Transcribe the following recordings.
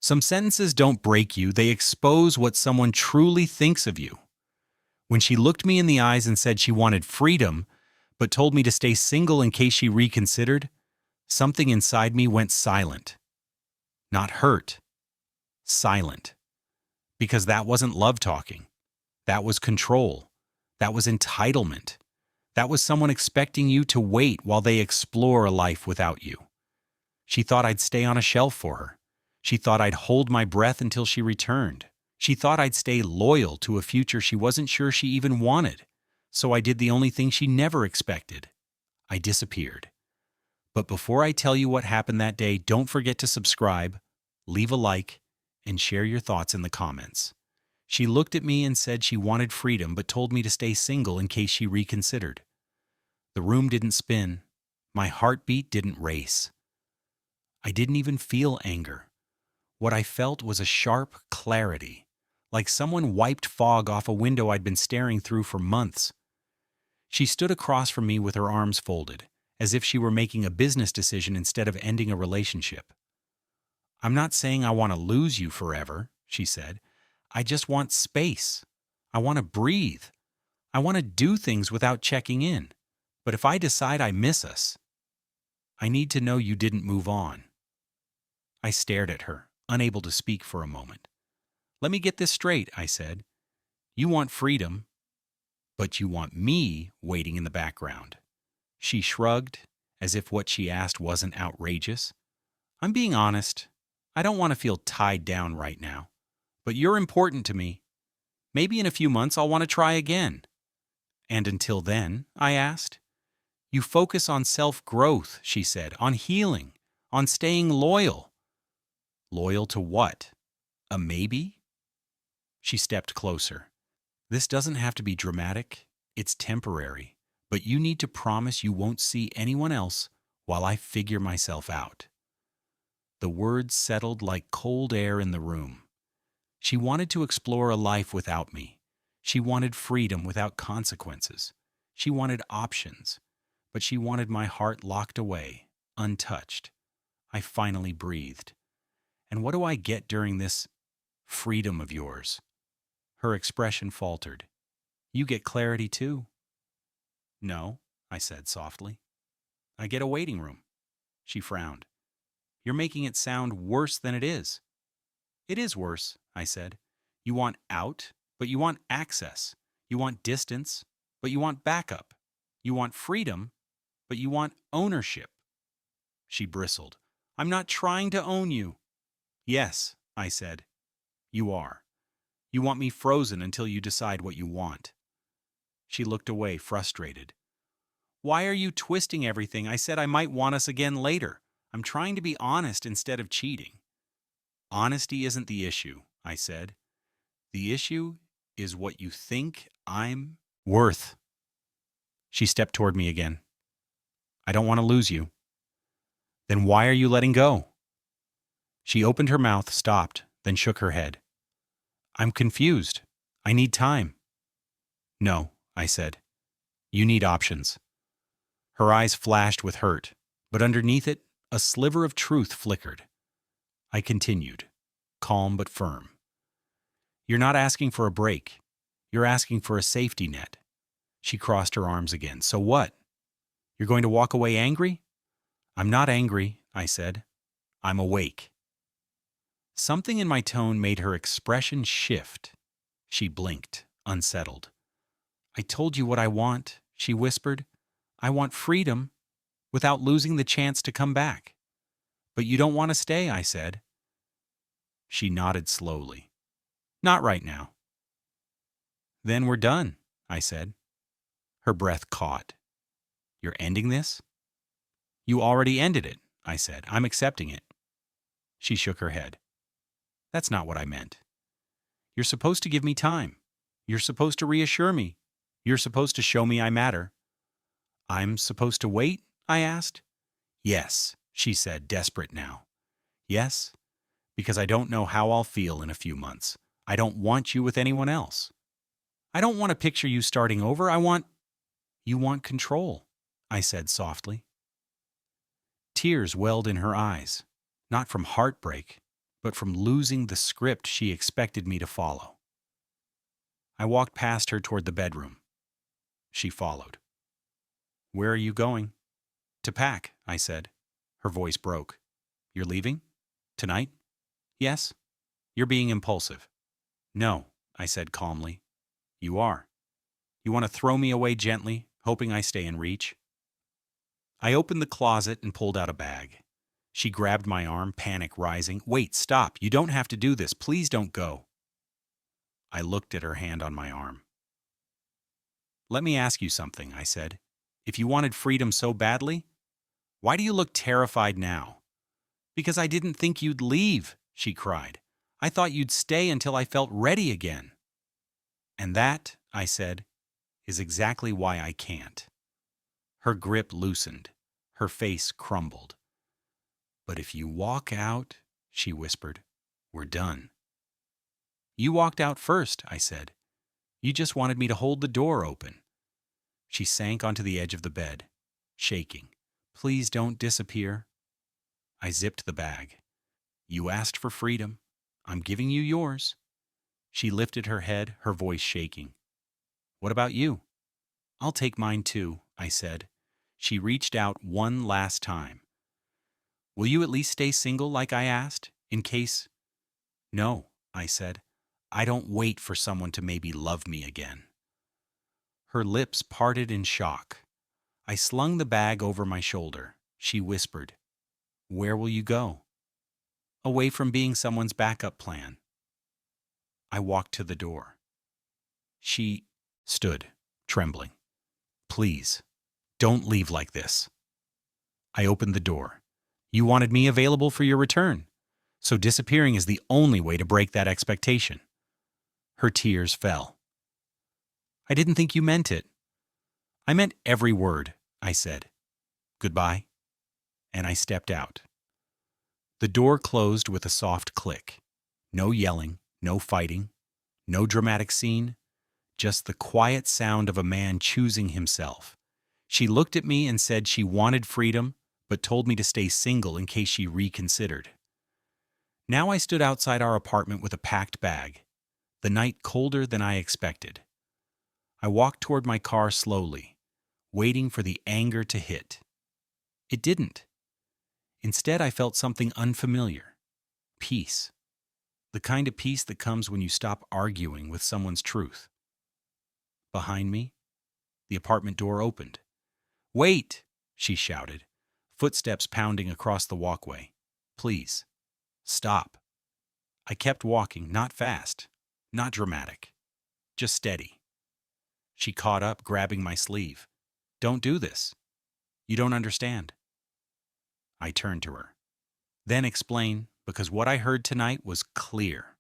Some sentences don't break you, they expose what someone truly thinks of you. When she looked me in the eyes and said she wanted freedom, but told me to stay single in case she reconsidered, something inside me went silent. Not hurt, silent. Because that wasn't love talking. That was control. That was entitlement. That was someone expecting you to wait while they explore a life without you. She thought I'd stay on a shelf for her. She thought I'd hold my breath until she returned. She thought I'd stay loyal to a future she wasn't sure she even wanted. So I did the only thing she never expected. I disappeared. But before I tell you what happened that day, don't forget to subscribe, leave a like, and share your thoughts in the comments. She looked at me and said she wanted freedom but told me to stay single in case she reconsidered. The room didn't spin. My heartbeat didn't race. I didn't even feel anger. What I felt was a sharp clarity, like someone wiped fog off a window I'd been staring through for months. She stood across from me with her arms folded, as if she were making a business decision instead of ending a relationship. "I'm not saying I want to lose you forever," she said. "I just want space. I want to breathe. I want to do things without checking in. But if I decide I miss us, I need to know you didn't move on." I stared at her, unable to speak for a moment. "Let me get this straight," I said. "You want freedom, but you want me waiting in the background." She shrugged, as if what she asked wasn't outrageous. "I'm being honest. I don't want to feel tied down right now. But you're important to me. Maybe in a few months I'll want to try again." "And until then?" I asked. "You focus on self-growth," she said, "on healing, on staying loyal." Loyal to what? A maybe? She stepped closer. "This doesn't have to be dramatic. It's temporary. But you need to promise you won't see anyone else while I figure myself out." The words settled like cold air in the room. She wanted to explore a life without me. She wanted freedom without consequences. She wanted options. But she wanted my heart locked away, untouched. I finally breathed. "And what do I get during this freedom of yours?" Her expression faltered. "You get clarity too." "No," I said softly. "I get a waiting room." She frowned. "You're making it sound worse than it is." "It is worse," I said. "You want out, but you want access. You want distance, but you want backup. You want freedom, but you want ownership." She bristled. "I'm not trying to own you." "Yes," I said. "You are. You want me frozen until you decide what you want." She looked away, frustrated. "Why are you twisting everything? I said I might want us again later. I'm trying to be honest instead of cheating." "Honesty isn't the issue," I said. "The issue is what you think I'm worth." She stepped toward me again. "I don't want to lose you." "Then why are you letting go?" She opened her mouth, stopped, then shook her head. "I'm confused. I need time." "No," I said. "You need options." Her eyes flashed with hurt, but underneath it, a sliver of truth flickered. I continued, calm but firm. "You're not asking for a break. You're asking for a safety net." She crossed her arms again. "So what? You're going to walk away angry?" "I'm not angry," I said. "I'm awake." Something in my tone made her expression shift. She blinked, unsettled. "I told you what I want," she whispered. "I want freedom without losing the chance to come back." "But you don't want to stay," I said. She nodded slowly. "Not right now." "Then we're done," I said. Her breath caught. "You're ending this?" "You already ended it," I said. "I'm accepting it." She shook her head. "That's not what I meant. You're supposed to give me time. You're supposed to reassure me. You're supposed to show me I matter." "I'm supposed to wait?" I asked. "Yes," she said, desperate now. "Yes, because I don't know how I'll feel in a few months. I don't want you with anyone else. I don't want to picture you starting over. You want control," I said softly. Tears welled in her eyes, not from heartbreak, but from losing the script she expected me to follow. I walked past her toward the bedroom. She followed. "Where are you going?" "To pack," I said. Her voice broke. "You're leaving? Tonight?" "Yes." "You're being impulsive." "No," I said calmly. "You are. You want to throw me away gently, hoping I stay in reach?" I opened the closet and pulled out a bag. She grabbed my arm, panic rising. "Wait, stop. You don't have to do this. Please don't go." I looked at her hand on my arm. "Let me ask you something," I said. "If you wanted freedom so badly, why do you look terrified now?" "Because I didn't think you'd leave," she cried. "I thought you'd stay until I felt ready again." "And that," I said, "is exactly why I can't." Her grip loosened. Her face crumbled. "But if you walk out," she whispered, "we're done." "You walked out first," I said. "You just wanted me to hold the door open." She sank onto the edge of the bed, shaking. "Please don't disappear." I zipped the bag. "You asked for freedom. I'm giving you yours." She lifted her head, her voice shaking. "What about you?" "I'll take mine too," I said. She reached out one last time. "Will you at least stay single like I asked, in case—" "No," I said. "I don't wait for someone to maybe love me again." Her lips parted in shock. I slung the bag over my shoulder. She whispered, "Where will you go?" "Away from being someone's backup plan." I walked to the door. She stood, trembling. "Please, don't leave like this." I opened the door. "You wanted me available for your return, so disappearing is the only way to break that expectation." Her tears fell. "I didn't think you meant it." "I meant every word," I said. "Goodbye." And I stepped out. The door closed with a soft click. No yelling, no fighting, no dramatic scene, just the quiet sound of a man choosing himself. She looked at me and said she wanted freedom, but told me to stay single in case she reconsidered. Now I stood outside our apartment with a packed bag, the night colder than I expected. I walked toward my car slowly, waiting for the anger to hit. It didn't. Instead, I felt something unfamiliar. Peace. The kind of peace that comes when you stop arguing with someone's truth. Behind me, the apartment door opened. "Wait!" she shouted, footsteps pounding across the walkway. "Please, stop." I kept walking, not fast, not dramatic, just steady. She caught up, grabbing my sleeve. "Don't do this. You don't understand." I turned to her. "Then explain, because what I heard tonight was clear."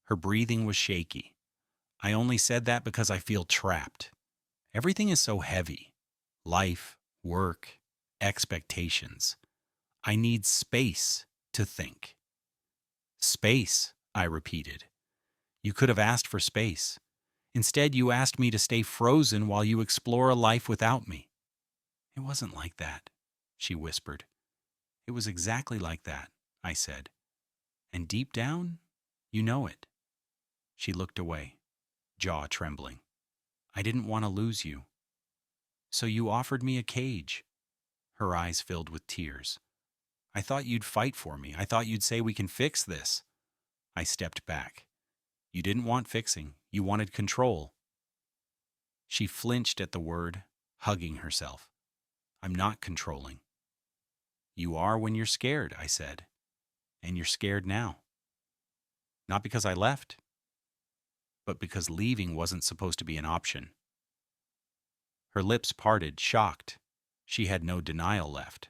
Her breathing was shaky. "I only said that because I feel trapped. Everything is so heavy. Life, work, expectations. I need space to think." "Space," I repeated. "You could have asked for space. Instead, you asked me to stay frozen while you explore a life without me." "It wasn't like that," she whispered. "It was exactly like that," I said. "And deep down, you know it." She looked away, jaw trembling. "I didn't want to lose you. So you offered me a cage." Her eyes filled with tears. "I thought you'd fight for me. I thought you'd say we can fix this." I stepped back. "You didn't want fixing. You wanted control." She flinched at the word, hugging herself. "I'm not controlling." "You are when you're scared," I said. "And you're scared now. Not because I left, but because leaving wasn't supposed to be an option." Her lips parted, shocked. She had no denial left.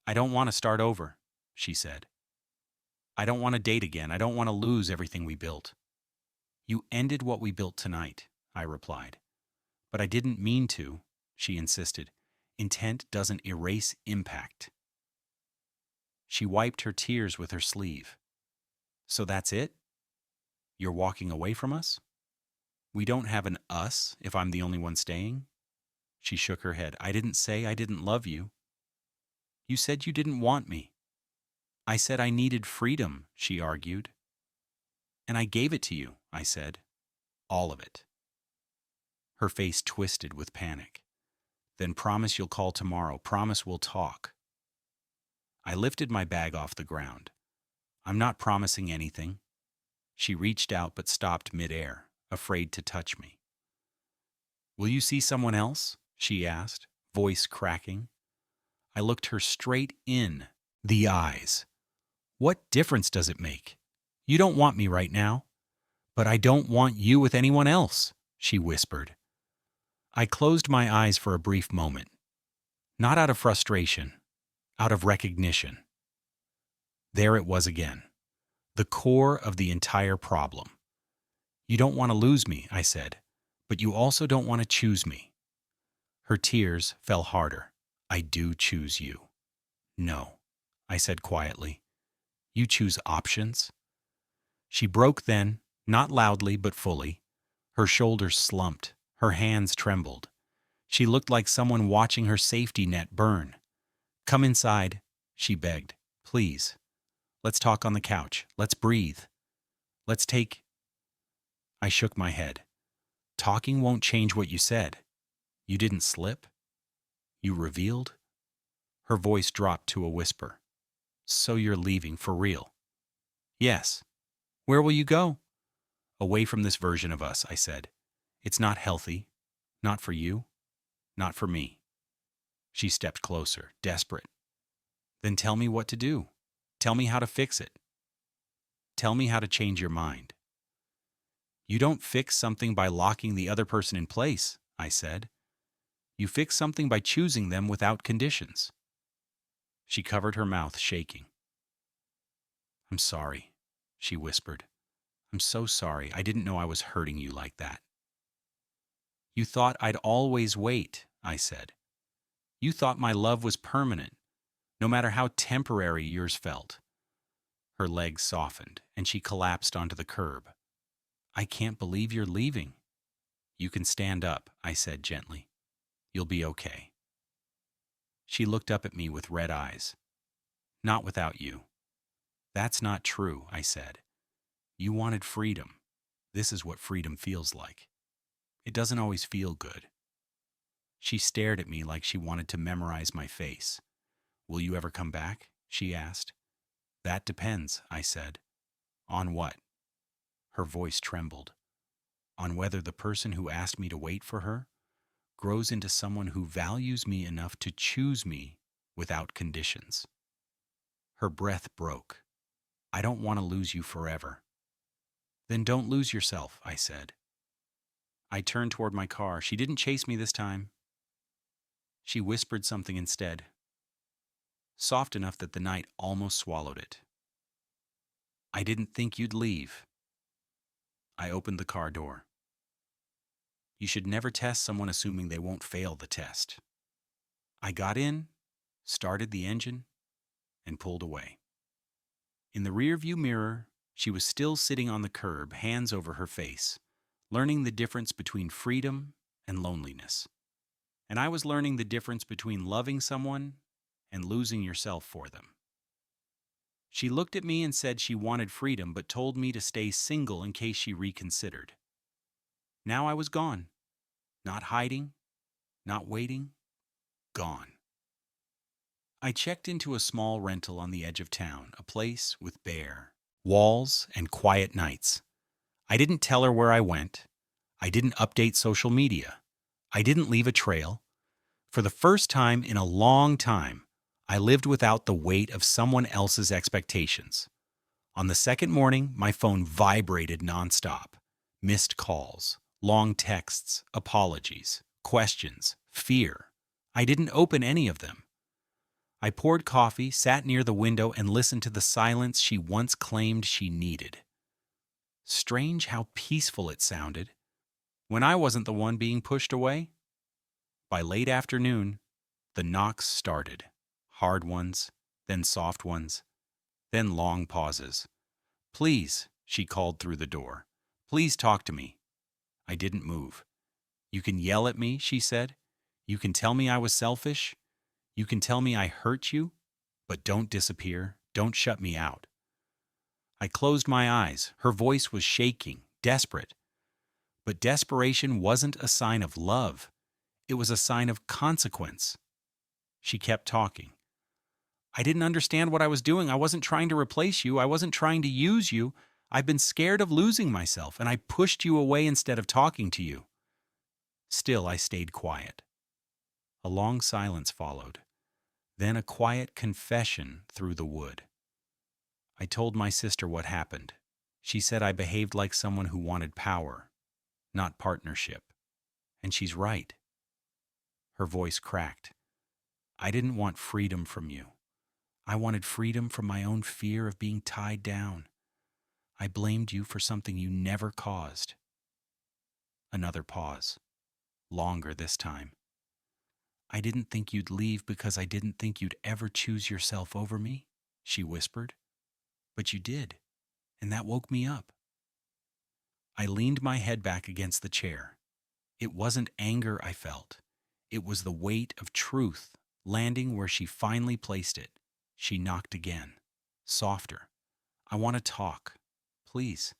"I don't want to start over," she said. "I don't want to date again. I don't want to lose everything we built." "You ended what we built tonight," I replied. "But I didn't mean to," she insisted. "Intent doesn't erase impact." She wiped her tears with her sleeve. "So that's it? You're walking away from us? We don't have an us if I'm the only one staying?" She shook her head. "I didn't say I didn't love you. You said you didn't want me." I said I needed freedom, she argued. And I gave it to you, I said. All of it. Her face twisted with panic. Then promise you'll call tomorrow. Promise we'll talk. I lifted my bag off the ground. I'm not promising anything. She reached out but stopped midair, afraid to touch me. Will you see someone else? She asked, voice cracking. I looked her straight in the eyes. What difference does it make? You don't want me right now. But I don't want you with anyone else, she whispered. I closed my eyes for a brief moment. Not out of frustration, out of recognition. There it was again, the core of the entire problem. You don't want to lose me, I said, but you also don't want to choose me. Her tears fell harder. I do choose you. No, I said quietly. You choose options? She broke then, not loudly but fully. Her shoulders slumped, her hands trembled. She looked like someone watching her safety net burn. Come inside, she begged. Please. Let's talk on the couch. Let's breathe. Let's take... I shook my head. Talking won't change what you said. You didn't slip? You revealed? Her voice dropped to a whisper. So you're leaving for real? Yes. Where will you go? Away from this version of us, I said. It's not healthy. Not for you. Not for me. She stepped closer, desperate. Then tell me what to do. Tell me how to fix it. Tell me how to change your mind. You don't fix something by locking the other person in place, I said. You fix something by choosing them without conditions. She covered her mouth, shaking. I'm sorry, she whispered. I'm so sorry. I didn't know I was hurting you like that. You thought I'd always wait, I said. You thought my love was permanent, no matter how temporary yours felt. Her legs softened, and she collapsed onto the curb. I can't believe you're leaving. You can stand up, I said gently. You'll be okay. She looked up at me with red eyes. Not without you. That's not true, I said. You wanted freedom. This is what freedom feels like. It doesn't always feel good. She stared at me like she wanted to memorize my face. Will you ever come back? She asked. That depends, I said. On what? Her voice trembled. On whether the person who asked me to wait for her grows into someone who values me enough to choose me without conditions. Her breath broke. I don't want to lose you forever. Then don't lose yourself, I said. I turned toward my car. She didn't chase me this time. She whispered something instead, soft enough that the night almost swallowed it. I didn't think you'd leave. I opened the car door. You should never test someone assuming they won't fail the test. I got in, started the engine, and pulled away. In the rearview mirror, she was still sitting on the curb, hands over her face, learning the difference between freedom and loneliness. And I was learning the difference between loving someone and losing yourself for them. She looked at me and said she wanted freedom, but told me to stay single in case she reconsidered. Now I was gone. Not hiding, not waiting, gone. I checked into a small rental on the edge of town, a place with bare walls and quiet nights. I didn't tell her where I went. I didn't update social media. I didn't leave a trail. For the first time in a long time, I lived without the weight of someone else's expectations. On the second morning, my phone vibrated nonstop. Missed calls, long texts, apologies, questions, fear. I didn't open any of them. I poured coffee, sat near the window, and listened to the silence she once claimed she needed. Strange how peaceful it sounded when I wasn't the one being pushed away. By late afternoon, the knocks started. Hard ones, then soft ones, then long pauses. Please, she called through the door. Please talk to me. I didn't move. You can yell at me, she said. You can tell me I was selfish. You can tell me I hurt you, but don't disappear. Don't shut me out. I closed my eyes. Her voice was shaking, desperate. But desperation wasn't a sign of love. It was a sign of consequence. She kept talking. I didn't understand what I was doing. I wasn't trying to replace you. I wasn't trying to use you. I've been scared of losing myself, and I pushed you away instead of talking to you. Still, I stayed quiet. A long silence followed. Then a quiet confession through the wood. I told my sister what happened. She said I behaved like someone who wanted power, not partnership. And she's right. Her voice cracked. I didn't want freedom from you. I wanted freedom from my own fear of being tied down. I blamed you for something you never caused. Another pause. Longer this time. I didn't think you'd leave because I didn't think you'd ever choose yourself over me, she whispered. But you did, and that woke me up. I leaned my head back against the chair. It wasn't anger I felt. It was the weight of truth landing where she finally placed it. She knocked again, softer. I want to talk. Please.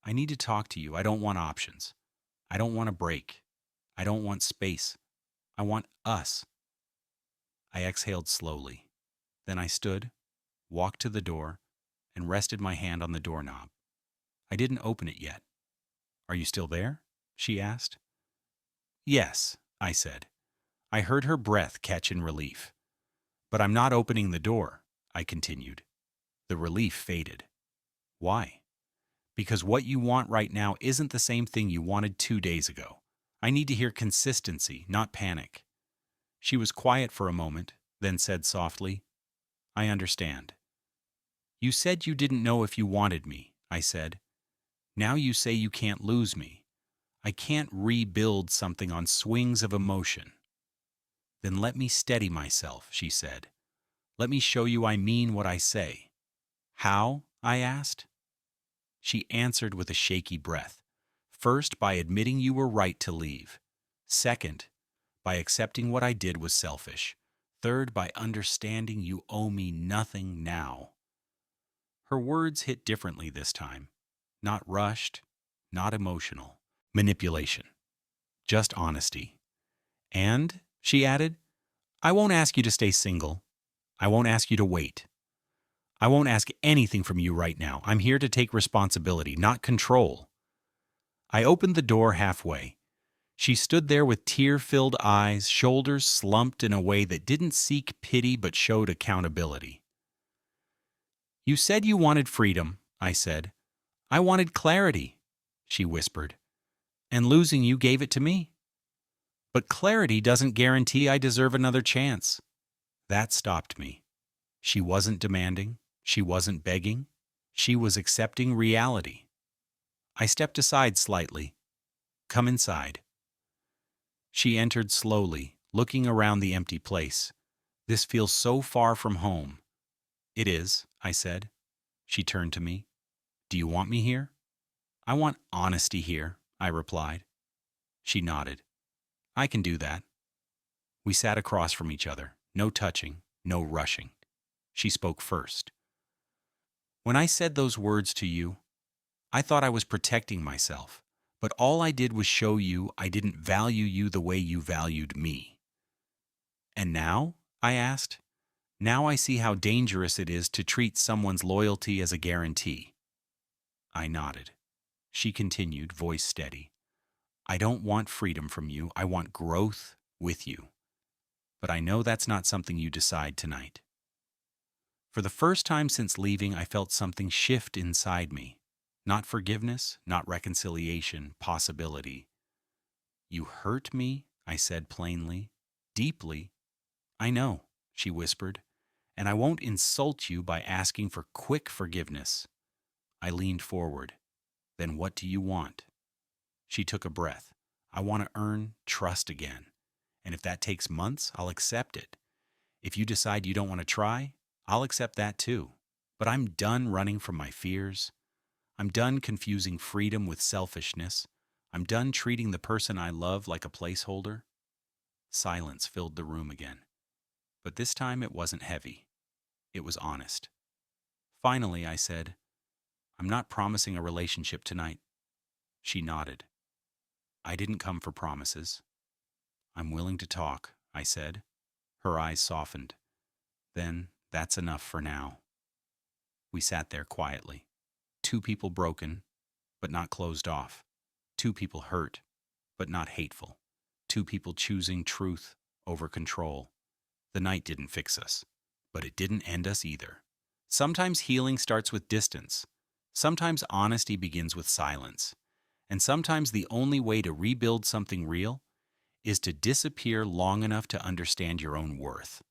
I need to talk to you. I don't want options. I don't want a break. I don't want space. I want us. I exhaled slowly. Then I stood, walked to the door, and rested my hand on the doorknob. I didn't open it yet. Are you still there? She asked. Yes, I said. I heard her breath catch in relief. But I'm not opening the door, I continued. The relief faded. Why? Because what you want right now isn't the same thing you wanted 2 days ago. I need to hear consistency, not panic. She was quiet for a moment, then said softly, I understand. You said you didn't know if you wanted me, I said. Now you say you can't lose me. I can't rebuild something on swings of emotion. Then let me steady myself, she said. Let me show you I mean what I say. How? I asked. She answered with a shaky breath. First, by admitting you were right to leave. Second, by accepting what I did was selfish. Third, by understanding you owe me nothing now. Her words hit differently this time. Not rushed, not emotional. Manipulation. Just honesty. And, she added, I won't ask you to stay single. I won't ask you to wait. I won't ask anything from you right now. I'm here to take responsibility, not control. I opened the door halfway. She stood there with tear-filled eyes, shoulders slumped in a way that didn't seek pity but showed accountability. You said you wanted freedom, I said. I wanted clarity, she whispered. And losing you gave it to me. But clarity doesn't guarantee I deserve another chance. That stopped me. She wasn't demanding. She wasn't begging. She was accepting reality. I stepped aside slightly. Come inside. She entered slowly, looking around the empty place. This feels so far from home. It is, I said. She turned to me. Do you want me here? I want honesty here, I replied. She nodded. I can do that. We sat across from each other. No touching, no rushing. She spoke first. When I said those words to you, I thought I was protecting myself, but all I did was show you I didn't value you the way you valued me. And now? I asked. Now I see how dangerous it is to treat someone's loyalty as a guarantee. I nodded. She continued, voice steady. I don't want freedom from you. I want growth with you. But I know that's not something you decide tonight. For the first time since leaving, I felt something shift inside me. Not forgiveness, not reconciliation, possibility. You hurt me, I said plainly, deeply. I know, she whispered, and I won't insult you by asking for quick forgiveness. I leaned forward. Then what do you want? She took a breath. I want to earn trust again. And if that takes months, I'll accept it. If you decide you don't want to try, I'll accept that too. But I'm done running from my fears. I'm done confusing freedom with selfishness. I'm done treating the person I love like a placeholder. Silence filled the room again. But this time it wasn't heavy. It was honest. Finally, I said, "I'm not promising a relationship tonight." She nodded. "I didn't come for promises." "I'm willing to talk," I said. Her eyes softened. "Then that's enough for now." We sat there quietly. Two people broken, but not closed off. Two people hurt, but not hateful. Two people choosing truth over control. The night didn't fix us, but it didn't end us either. Sometimes healing starts with distance. Sometimes honesty begins with silence. And sometimes the only way to rebuild something real is to disappear long enough to understand your own worth.